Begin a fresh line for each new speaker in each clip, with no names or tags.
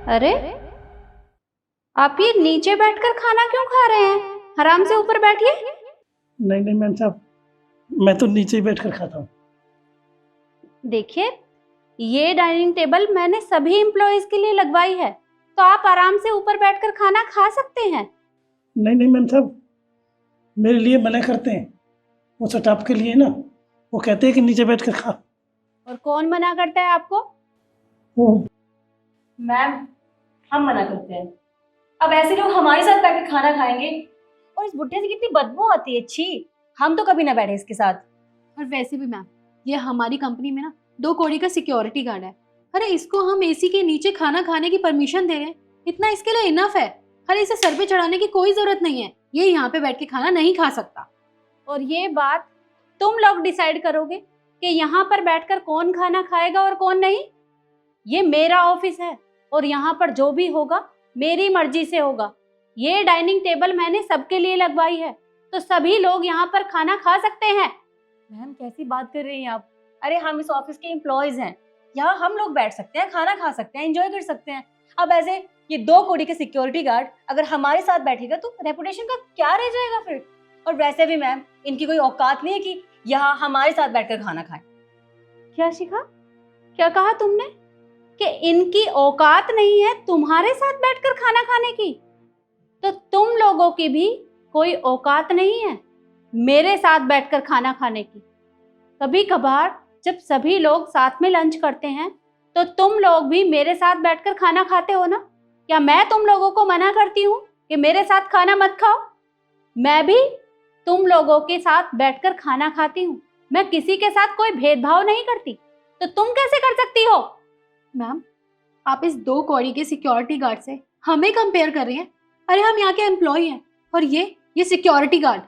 अरे, आप ये नीचे बैठकर खाना क्यों खा रहे हैं? आराम से ऊपर बैठिए।
नहीं नहीं मैम साहब, मैं तो नीचे ही बैठकर खाता हूँ।
देखिए, ये डाइनिंग टेबल मैंने सभी एम्प्लॉयज के लिए लगवाई है, तो आप आराम से ऊपर बैठकर खाना खा सकते हैं।
नहीं नहीं मैम साहब, मेरे लिए मना करते हैं, वो स्टाफ के लिए ना, वो कहते हैं कि नीचे बैठकर खा।
और कौन मना करता है आपको?
वो
मैम, हम मना करते हैं। अब ऐसे लोग हमारे साथ बैठकर खाना खाएंगे और इस बुढ़े से कितनी बदबू आती है। छी, हम तो कभी ना बैठे इसके साथ।
और वैसे भी मैम, ये हमारी कंपनी में ना 2 कौड़ी का सिक्योरिटी गार्ड है। अरे इसको हम एसी के नीचे खाना खाने की परमिशन दे रहे हैं, इतना इसके लिए इनफ है। अरे इसे सर पे चढ़ाने की कोई जरूरत नहीं है, ये यहाँ पे बैठ के खाना नहीं खा सकता।
और ये बात तुम लोग डिसाइड करोगे कि यहाँ पर बैठकर कौन खाना खाएगा और कौन नहीं। ये मेरा ऑफिस है और यहाँ पर जो भी होगा मेरी मर्जी से होगा। ये डाइनिंग टेबल मैंने सबके लिए लगवाई है, तो सभी लोग यहाँ पर खाना खा सकते हैं।
मैम, कैसी बात कर रही हैं आप? अरे हम इस ऑफिस के एम्प्लॉयज हैं, यहाँ हम लोग बैठ सकते हैं, खाना खा सकते हैं, एंजॉय कर सकते हैं। अब ऐसे ये 2 कौड़ी के सिक्योरिटी गार्ड अगर हमारे साथ बैठेगा तो रेपुटेशन का क्या रह जाएगा फिर? और वैसे भी मैम, इनकी कोई औकात नहीं है कि यहाँ हमारे साथ बैठकर खाना खाएं।
क्या शिखा, क्या कहा तुमने कि इनकी औकात नहीं है तुम्हारे साथ बैठकर खाना खाने की? तो तुम लोगों की भी कोई औकात नहीं है मेरे साथ बैठकर खाना खाने की। कभी कभार जब सभी लोग साथ में लंच करते हैं तो तुम लोग भी मेरे साथ बैठकर खाना खाते हो ना? क्या मैं तुम लोगों को मना करती हूँ कि मेरे साथ खाना मत खाओ? मैं भी तुम लोगों के साथ बैठकर खाना खाती हूँ, मैं किसी के साथ कोई भेदभाव नहीं करती। तो तुम कैसे कर सकती हो?
मैम, आप इस 2 कौड़ी के सिक्योरिटी गार्ड से हमें कंपेयर कर रही हैं। अरे हम यहाँ के एम्प्लॉय हैं और ये सिक्योरिटी गार्ड।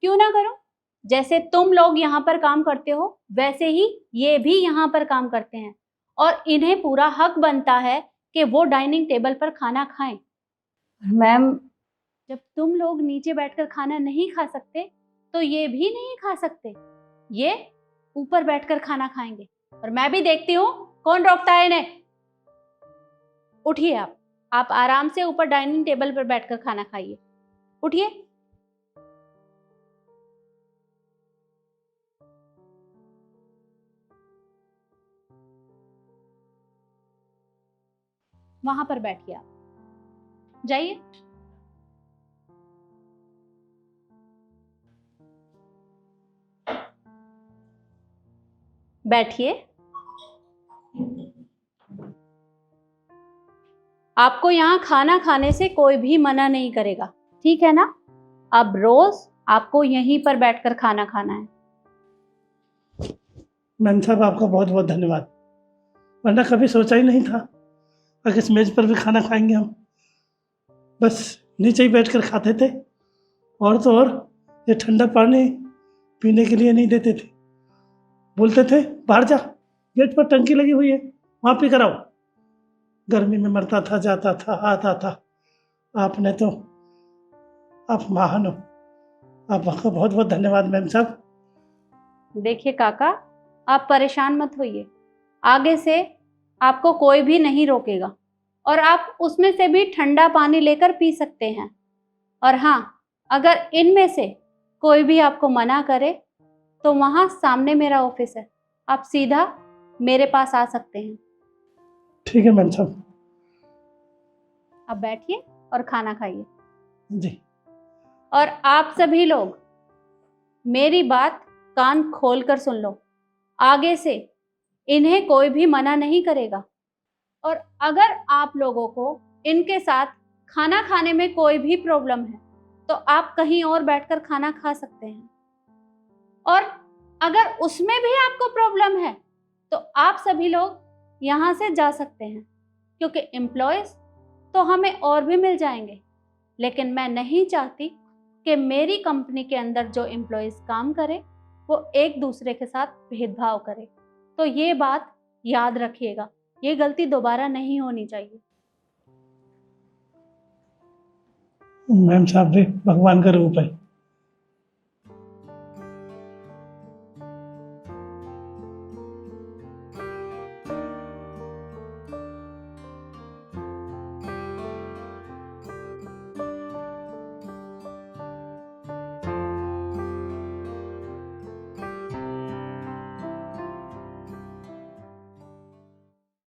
क्यों ना करो? जैसे तुम लोग यहाँ पर काम करते हो वैसे ही ये भी यहाँ पर काम करते हैं और इन्हें पूरा हक बनता है कि वो डाइनिंग टेबल पर खाना खाएं।
मैम,
जब तुम लोग नीचे बैठकर खाना नहीं खा सकते तो ये भी नहीं खा सकते, ये ऊपर बैठकर खाना खाएंगे। और मैं भी देखती हूँ कौन रोकता है इन्हें। उठिए, आप आराम से ऊपर डाइनिंग टेबल पर बैठकर खाना खाइए। उठिए। वहां पर बैठिए, आप जाइए। बैठिए। आपको यहाँ खाना खाने से कोई भी मना नहीं करेगा, ठीक है ना? अब रोज आपको यहीं पर बैठकर खाना खाना है।
मैम साहब, आपका बहुत बहुत धन्यवाद, वरना कभी सोचा ही नहीं था कि इस मेज पर भी खाना खाएंगे हम। बस नीचे ही बैठकर खाते थे, और तो और ये ठंडा पानी पीने के लिए नहीं देते थे, बोलते थे बाहर जा, गेट पर टंकी लगी हुई है वहाँ पी कर आओ। गर्मी में मरता था, जाता था, आता था। आपने तो, आप महान हो, आपका बहुत बहुत धन्यवाद मैम साहब।
देखिए काका, आप परेशान मत होइए, आगे से आपको कोई भी नहीं रोकेगा और आप उसमें से भी ठंडा पानी लेकर पी सकते हैं। और हाँ, अगर इनमें से कोई भी आपको मना करे तो वहाँ सामने मेरा ऑफिस है, आप सीधा मेरे पास आ सकते हैं।
ठीक है मैम साहब।
आप बैठिए और खाना खाइए।
जी।
और आप सभी लोग मेरी बात कान खोलकर सुन लो, आगे से इन्हें कोई भी मना नहीं करेगा। और अगर आप लोगों को इनके साथ खाना खाने में कोई भी प्रॉब्लम है तो आप कहीं और बैठकर खाना खा सकते हैं। और अगर उसमें भी आपको प्रॉब्लम है तो आप सभी लोग यहाँ से जा सकते हैं, क्योंकि एम्प्लॉयज तो हमें और भी मिल जाएंगे। लेकिन मैं नहीं चाहती कि मेरी कंपनी के अंदर जो एम्प्लॉयज काम करे वो एक दूसरे के साथ भेदभाव करे। तो ये बात याद रखिएगा, ये गलती दोबारा नहीं होनी चाहिए।
मैम साहब भी भगवान का रूप है।